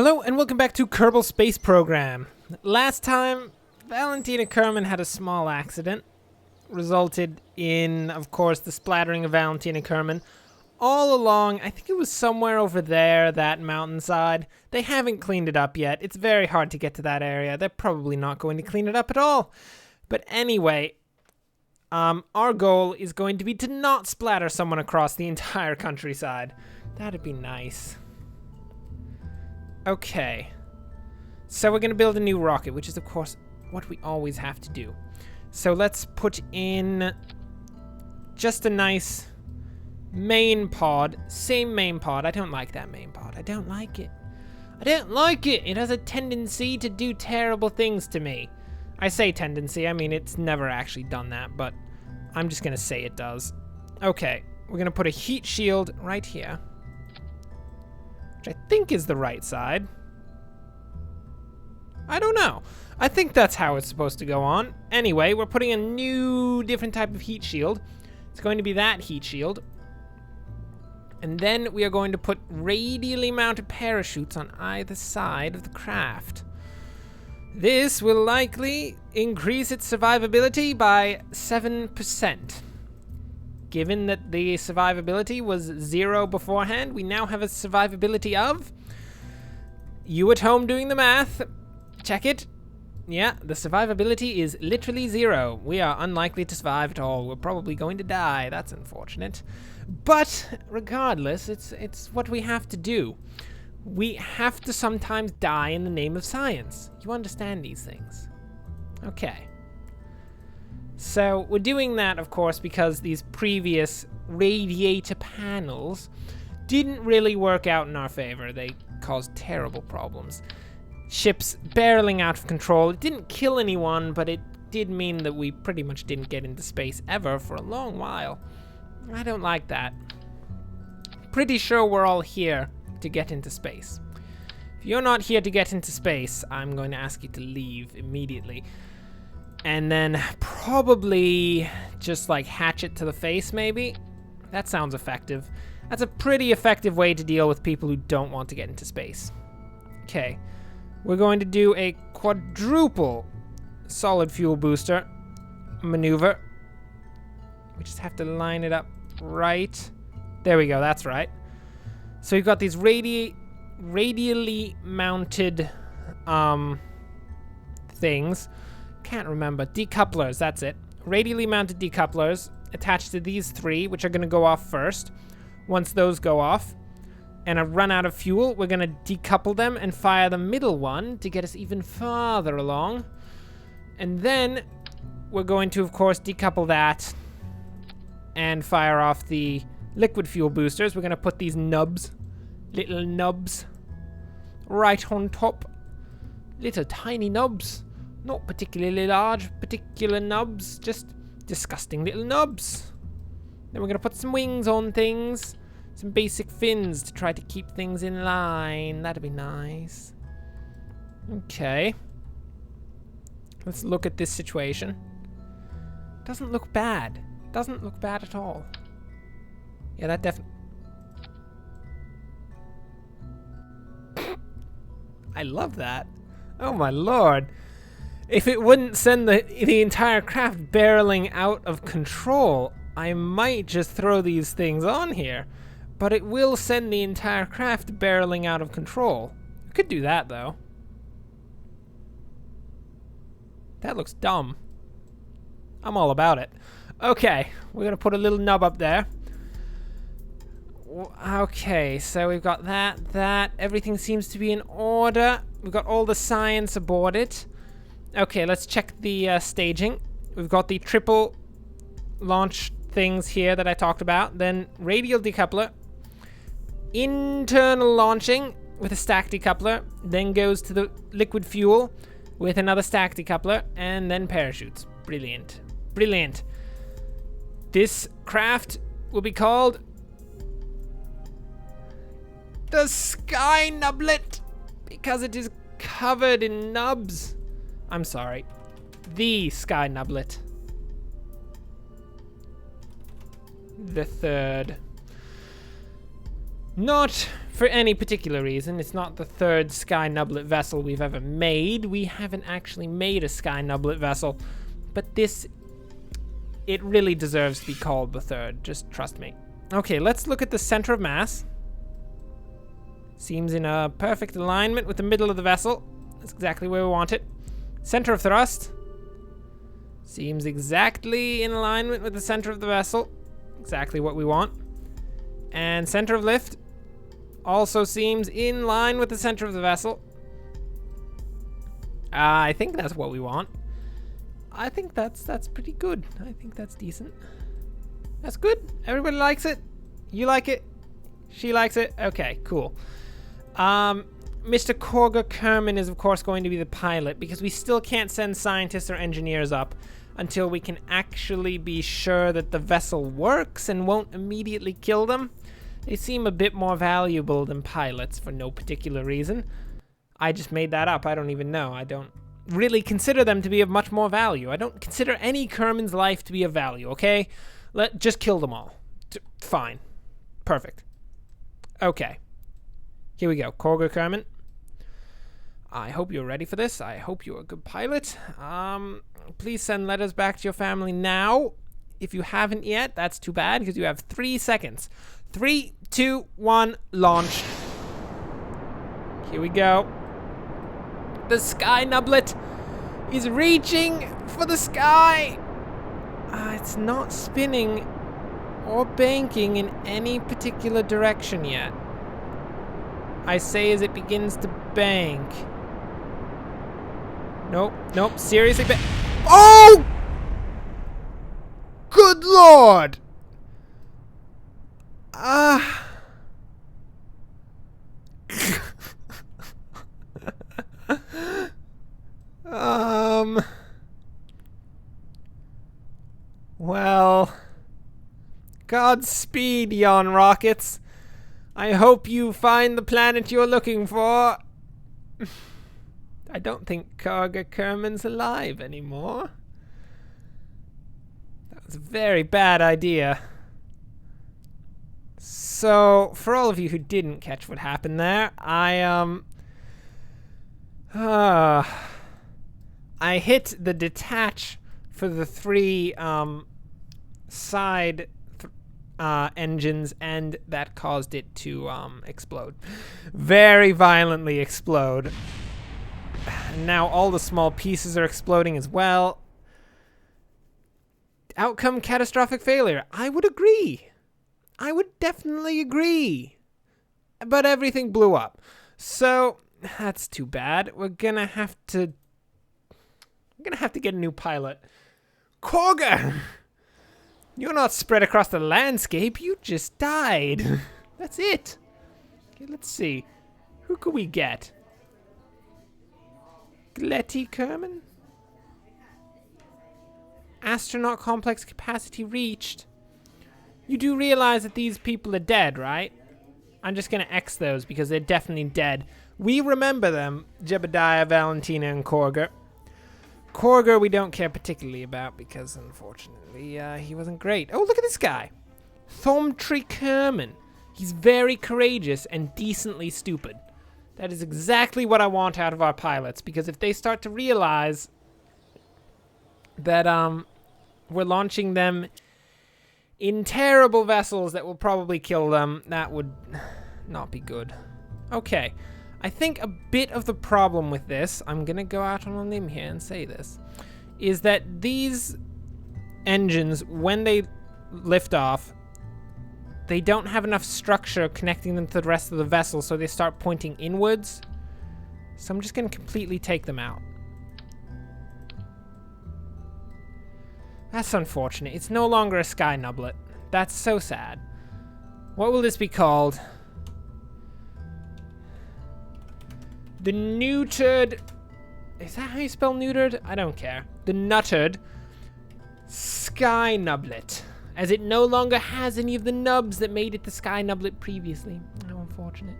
Hello and welcome back to Kerbal Space Program. Last time, Valentina Kerman had a small accident. Resulted in, of course, the splattering of Valentina Kerman. All along, I think it was somewhere over there, that mountainside. They haven't cleaned it up yet. It's very hard to get to that area. They're probably not going to clean it up at all. But anyway, our goal is going to be to not splatter someone across the entire countryside. That'd be nice. Okay. So we're going to build a new rocket, which is, of course, what we always have to do. So let's put in just a nice main pod. Same main pod. I don't like that main pod. I don't like it. I don't like it. It has a tendency to do terrible things to me. I say tendency. I mean, it's never actually done that, but I'm just going to say it does. Okay. We're going to put a heat shield right here, which I think is the right side. I don't know. I think that's how it's supposed to go on. Anyway, we're putting a new, different type of heat shield. It's going to be that heat shield. And then we are going to put radially mounted parachutes on either side of the craft. This will likely increase its survivability by 7%. Given that the survivability was 0 beforehand, we now have a survivability of... You at home doing the math, check it. Yeah, the survivability is literally 0. We are unlikely to survive at all. We're probably going to die. That's unfortunate. But regardless, it's what we have to do. We have to sometimes die in the name of science. You understand these things. Okay. So we're doing that, of course, because these previous radiator panels didn't really work out in our favor. They caused terrible problems. Ships barreling out of control. It didn't kill anyone, but it did mean that we pretty much didn't get into space ever for a long while. I don't like that. Pretty sure we're all here to get into space. If you're not here to get into space, I'm going to ask you to leave immediately. And then probably just like hatchet to the face, maybe? That sounds effective. That's a pretty effective way to deal with people who don't want to get into space. Okay. We're going to do a quadruple solid fuel booster maneuver. We just have to line it up right. There we go, that's right. So we've got these radially mounted things. Can't remember. Decouplers, that's it. Radially mounted decouplers attached to these 3, which are going to go off first. Once those go off and I run out of fuel, we're going to decouple them and fire the middle one to get us even farther along. And then we're going to, of course, decouple that and fire off the liquid fuel boosters. We're going to put these nubs, little nubs, right on top. Little tiny nubs. Not particularly large, particular nubs, just disgusting little nubs. Then we're going to put some wings on things, some basic fins to try to keep things in line. That'd be nice. Okay. Let's look at this situation. Doesn't look bad. Doesn't look bad at all. Yeah, that definitely... I love that. Oh my lord. If it wouldn't send the entire craft barreling out of control, I might just throw these things on here. But it will send the entire craft barreling out of control. I could do that, though. That looks dumb. I'm all about it. Okay, we're going to put a little nub up there. Okay, so we've got that. Everything seems to be in order. We've got all the science aboard it. Okay, let's check the staging. We've got the triple launch things here that I talked about. Then radial decoupler. Internal launching with a stack decoupler. Then goes to the liquid fuel with another stack decoupler. And then parachutes. Brilliant. Brilliant. This craft will be called the Sky Nublet because it is covered in nubs. I'm sorry. The Sky Nublet. The third. Not for any particular reason. It's not the third Sky Nublet vessel we've ever made. We haven't actually made a Sky Nublet vessel. But this, it really deserves to be called the third. Just trust me. Okay, let's look at the center of mass. Seems in a perfect alignment with the middle of the vessel. That's exactly where we want it. Center of thrust. Seems exactly in alignment with the center of the vessel. Exactly what we want. And center of lift. Also seems in line with the center of the vessel. I think that's what we want. I think that's pretty good. I think that's decent. That's good. Everybody likes it. You like it. She likes it. Okay, cool. Mr. Corger Kerman is of course going to be the pilot because we still can't send scientists or engineers up until we can actually be sure that the vessel works and won't immediately kill them. They seem a bit more valuable than pilots for no particular reason. I just made that up. I don't even know. I don't really consider them to be of much more value. I don't consider any Kerman's life to be of value, okay? Just kill them all. Fine. Perfect. Okay. Here we go. Corger Kerman. I hope you're ready for this. I hope you're a good pilot. Please send letters back to your family now. If you haven't yet, that's too bad because you have 3 seconds. 3, 2, 1, launch. Here we go. The Sky Nublet is reaching for the sky. It's not spinning or banking in any particular direction yet. I say as it begins to bank. Nope, seriously. Oh! Good Lord! Well, Godspeed, yon rockets. I hope you find the planet you're looking for. I don't think Corger Kerman's alive anymore. That was a very bad idea. So, for all of you who didn't catch what happened there, I hit the detach for the 3 side engines, and that caused it to explode. Very violently explode. And now all the small pieces are exploding as well. Outcome, catastrophic failure. I would agree. I would definitely agree. But everything blew up. So, that's too bad. We're gonna have to get a new pilot. Corger! You're not spread across the landscape. You just died. That's it. Okay, let's see. Who could we get? Gletty Kerman? Astronaut complex capacity reached. You do realize that these people are dead, right? I'm just going to X those because they're definitely dead. We remember them, Jebediah, Valentina, and Corger. Corger we don't care particularly about because, unfortunately, he wasn't great. Oh, look at this guy. Thomtree Kerman. He's very courageous and decently stupid. That is exactly what I want out of our pilots, because if they start to realize that we're launching them in terrible vessels that will probably kill them, that would not be good. Okay. I think a bit of the problem with this, I'm going to go out on a limb here and say this, is that these engines, when they lift off, they don't have enough structure connecting them to the rest of the vessel, so they start pointing inwards. So I'm just going to completely take them out. That's unfortunate. It's no longer a Sky Nublet. That's so sad. What will this be called? The neutered... Is that how you spell neutered? I don't care. The nuttered Sky Nublet. As it no longer has any of the nubs that made it the Sky Nublet previously. How unfortunate.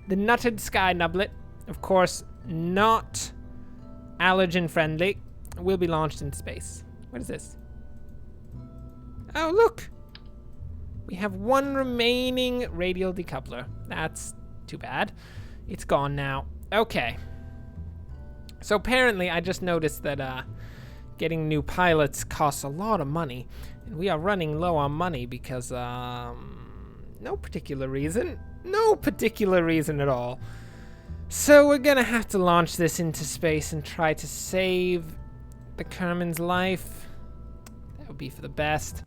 The nutted Sky Nublet, of course, not allergen friendly, will be launched into space. What is this? Oh, look! We have one remaining radial decoupler. That's too bad. It's gone now. Okay. So apparently I just noticed that getting new pilots costs a lot of money. And we are running low on money because no particular reason. No particular reason at all. So we're gonna have to launch this into space and try to save the Kerman's life. That would be for the best.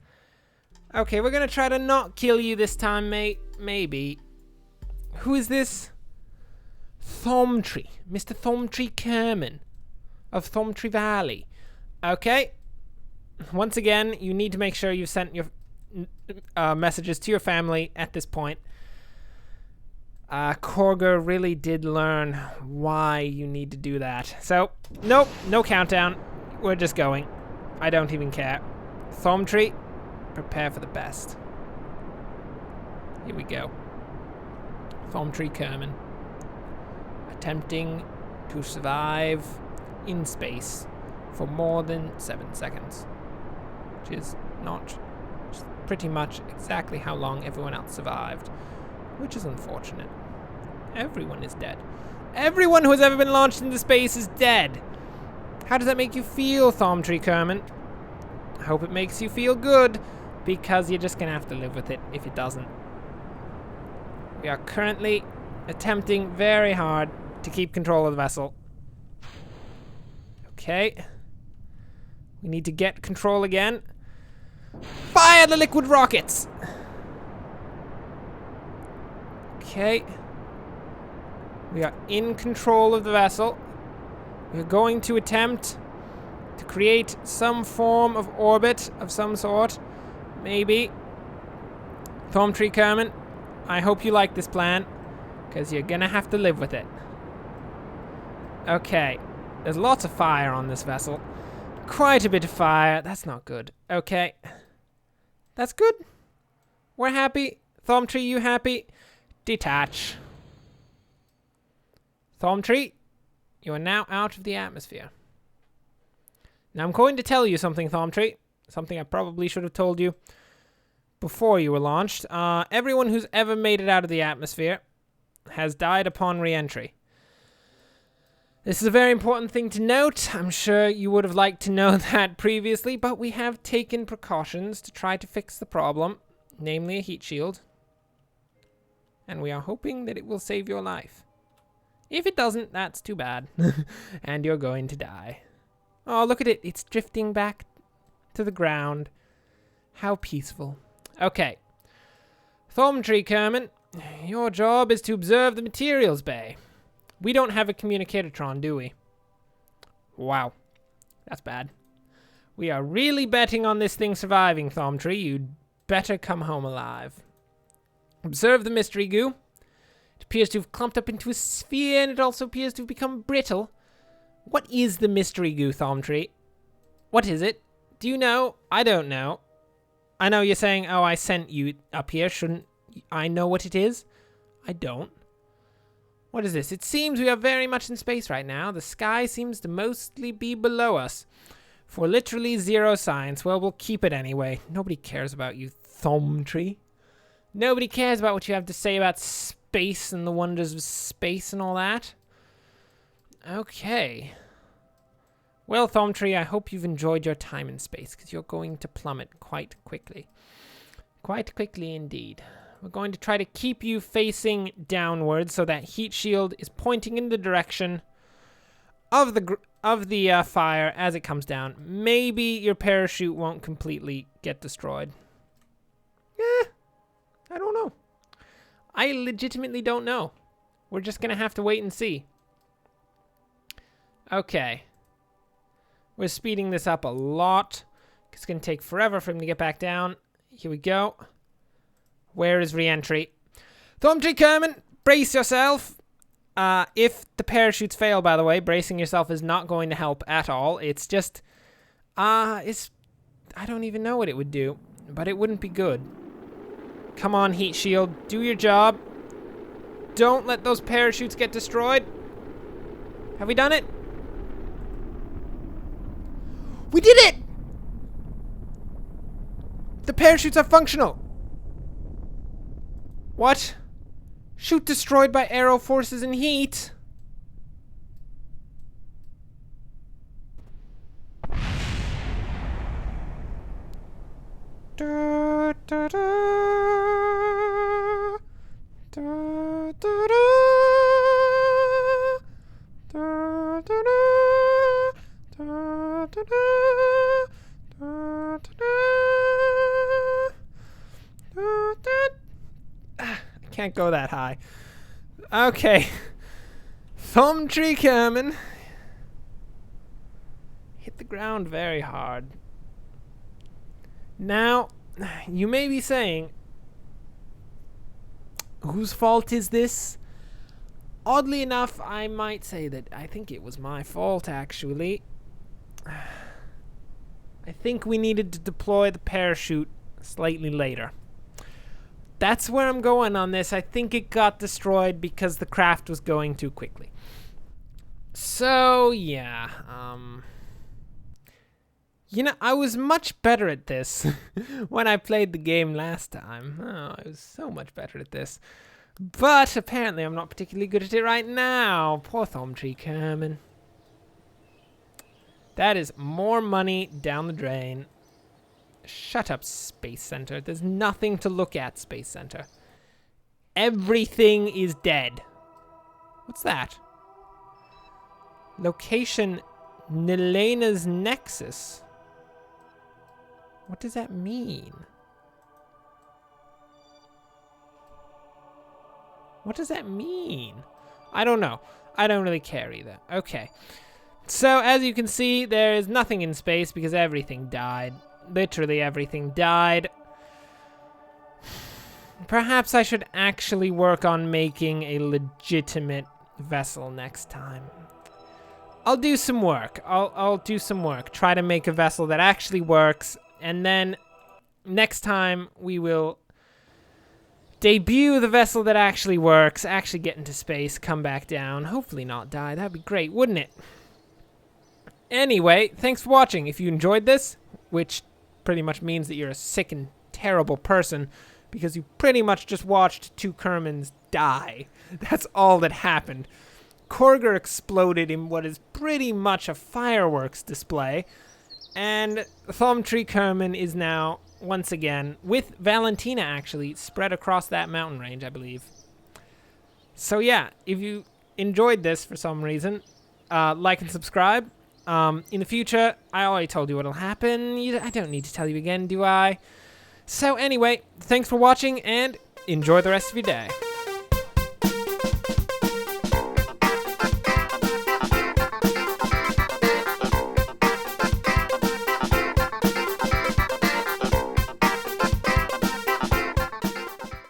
Okay, we're gonna try to not kill you this time, mate. Maybe. Who is this? Thomtree. Mr. Thomtree Kerman of Thomtree Valley. Okay. Once again, you need to make sure you've sent your messages to your family at this point. Corger really did learn why you need to do that. So, nope, no countdown. We're just going. I don't even care. Thomtree, prepare for the best. Here we go. Thomtree Kerman. Attempting to survive in space for more than 7 seconds. Which is not pretty much exactly how long everyone else survived. Which is unfortunate. Everyone is dead. Everyone who has ever been launched into space is dead. How does that make you feel, Thomtree Kerman? I hope it makes you feel good, because you're just going to have to live with it if it doesn't. We are currently attempting very hard to keep control of the vessel. Okay. We need to get control again. Fire the liquid rockets! Okay. We are in control of the vessel. We are going to attempt to create some form of orbit of some sort. Maybe. Thomtree Kerman, I hope you like this plan, because you're gonna have to live with it. Okay. There's lots of fire on this vessel. Quite a bit of fire. That's not good. Okay. That's good. We're happy. Thomtree, you happy? Detach. Thomtree, you are now out of the atmosphere. Now I'm going to tell you something, Thomtree. Something I probably should have told you before you were launched. Everyone who's ever made it out of the atmosphere has died upon re-entry. This is a very important thing to note. I'm sure you would have liked to know that previously, but we have taken precautions to try to fix the problem, namely a heat shield. And we are hoping that it will save your life. If it doesn't, that's too bad. And you're going to die. Oh, look at it. It's drifting back to the ground. How peaceful. Okay. Thomtree Kerman, your job is to observe the materials bay. We don't have a communicatortron, do we? Wow. That's bad. We are really betting on this thing surviving, Thomtree. You'd better come home alive. Observe the mystery goo. It appears to have clumped up into a sphere, and it also appears to have become brittle. What is the mystery goo, Thomtree? What is it? Do you know? I don't know. I know you're saying, oh, I sent you up here. Shouldn't I know what it is? I don't. What is this? It seems we are very much in space right now. The sky seems to mostly be below us. For literally zero science. Well, we'll keep it anyway. Nobody cares about you, Thomtree. Nobody cares about what you have to say about space and the wonders of space and all that. Okay. Well, Thomtree, I hope you've enjoyed your time in space, because you're going to plummet quite quickly. Quite quickly indeed. We're going to try to keep you facing downwards so that heat shield is pointing in the direction of the fire as it comes down. Maybe your parachute won't completely get destroyed. I don't know. I legitimately don't know. We're just going to have to wait and see. Okay. We're speeding this up a lot. It's going to take forever for him to get back down. Here we go. Where is re-entry? Thomtree Kerman, brace yourself. If the parachutes fail, by the way, bracing yourself is not going to help at all. It's just, I don't even know what it would do, but it wouldn't be good. Come on, heat shield, do your job. Don't let those parachutes get destroyed. Have we done it? We did it! The parachutes are functional. What? Chute destroyed by arrow forces and heat? Da, da, da, da, da, da, da, da, da, da, da, da, I can't go that high. Okay. Thumb tree coming. Hit the ground very hard. Now, you may be saying, whose fault is this? Oddly enough, I might say that I think it was my fault, actually. I think we needed to deploy the parachute slightly later. That's where I'm going on this. I think it got destroyed because the craft was going too quickly. So, yeah. You know, I was much better at this when I played the game last time. Oh, I was so much better at this. But apparently I'm not particularly good at it right now. Poor Thumb Tree Kerman. That is more money down the drain. Shut up, Space Center. There's nothing to look at, Space Center. Everything is dead. What's that? Location Nilena's Nexus. What does that mean? What does that mean? I don't know. I don't really care either. Okay. So, as you can see, there is nothing in space because everything died. Literally everything died. Perhaps I should actually work on making a legitimate vessel next time. I'll do some work. I'll do some work. Try to make a vessel that actually works. And then next time we will debut the vessel that actually works, actually get into space, come back down, hopefully not die. That'd be great, wouldn't it? Anyway, thanks for watching. If you enjoyed this, which pretty much means that you're a sick and terrible person because you pretty much just watched two Kermans die. That's all that happened. Corger exploded in what is pretty much a fireworks display. And Thumb Tree Kerman is now, once again, with Valentina actually, spread across that mountain range, I believe. So yeah, if you enjoyed this for some reason, like and subscribe. In the future, I already told you what'll happen. I don't need to tell you again, do I? So anyway, thanks for watching, and enjoy the rest of your day.